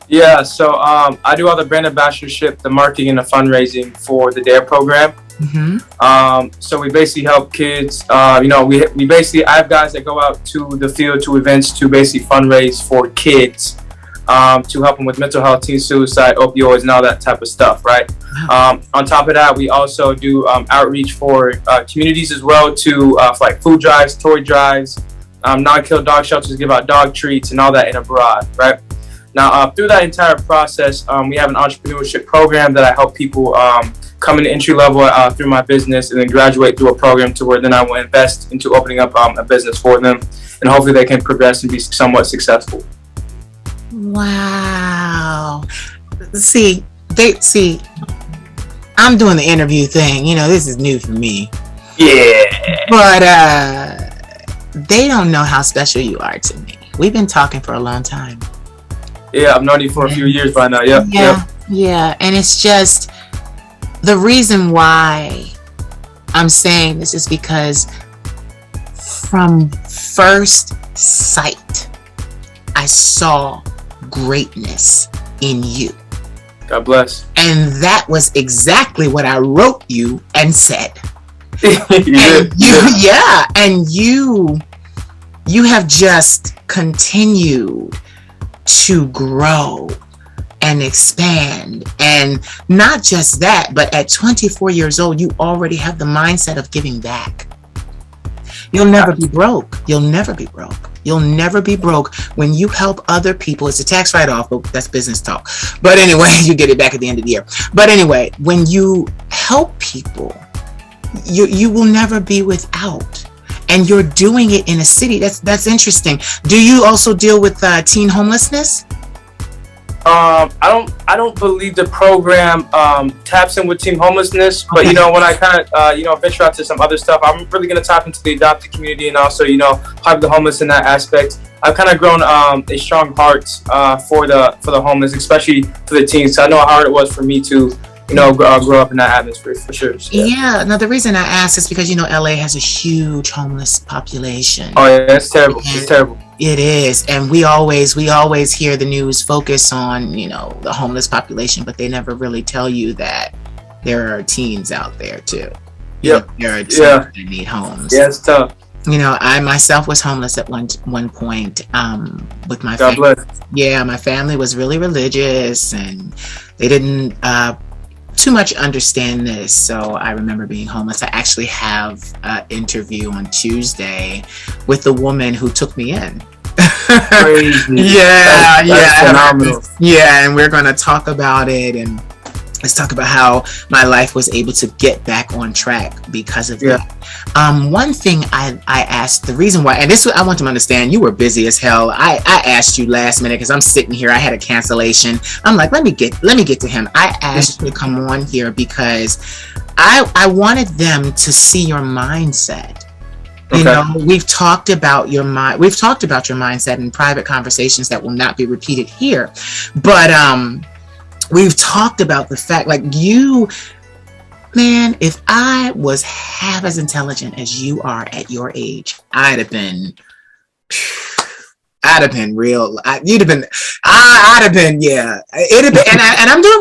Yeah, so I do all the brand ambassadorship, the marketing, and the fundraising for the D.A.R.E Program. So we basically help kids. We basically, I have guys that go out to the field, to events, to basically fundraise for kids, to help them with mental health, teen suicide, opioids, and all that type of stuff, right? On top of that, we also do outreach for communities as well, for like food drives, toy drives, non-kill dog shelters, give out dog treats, and all that in abroad, right? Now, through that entire process, we have an entrepreneurship program that I help people come in entry level through my business, and then graduate through a program to where then I will invest into opening up a business for them, and hopefully they can progress and be somewhat successful. Wow. See, I'm doing the interview thing. This is new for me. Yeah. But they don't know how special you are to me. We've been talking for a long time. Yeah, I've known you for a few years by now. Yep. Yeah. And it's just, the reason why I'm saying this is because from first sight, I saw greatness in you. God bless. And that was exactly what I wrote you and said. And you have just continued to grow and expand. And not just that, but at 24 years old, you already have the mindset of giving back. You'll never be broke. You'll never be broke. You'll never be broke when you help other people. It's a tax write-off, but that's business talk. But anyway, you get it back at the end of the year. But anyway, when you help people, you will never be without. And you're doing it in a city. That's interesting. Do you also deal with teen homelessness? I don't believe the program taps in with teen homelessness, but Okay. when I kind of venture out to some other stuff, I'm really going to tap into the adopted community, and also help the homeless in that aspect. I've kind of grown a strong heart for the homeless, especially for the teens. So I know how hard it was for me to grow up in that atmosphere, for sure. So, Yeah. Now the reason I ask is because LA has a huge homeless population. Oh yeah, it's terrible. It's terrible. It is, and we always hear the news focus on the homeless population, but they never really tell you that there are teens out there too. Yep. There are teens that need homes. Yeah, it's tough. I myself was homeless at one point with my God family. bless. Yeah, my family was really religious, and they didn't too much understand this. So I remember being homeless. I actually have an interview on Tuesday with the woman who took me in. Crazy. That's phenomenal. Yeah, and we're going to talk about it, and let's talk about how my life was able to get back on track because of that. One thing I asked, the reason why, and this I want them to understand, you were busy as hell. I asked you last minute because I'm sitting here. I had a cancellation. I'm like, let me get to him. I asked you to come on here because I wanted them to see your mindset. We've talked about your mind. We've talked about your mindset in private conversations that will not be repeated here, but we've talked about the fact, like, you, man, if I was half as intelligent as you are at your age, I'd have been real. I'd have been, yeah. It'd have been, and I'm doing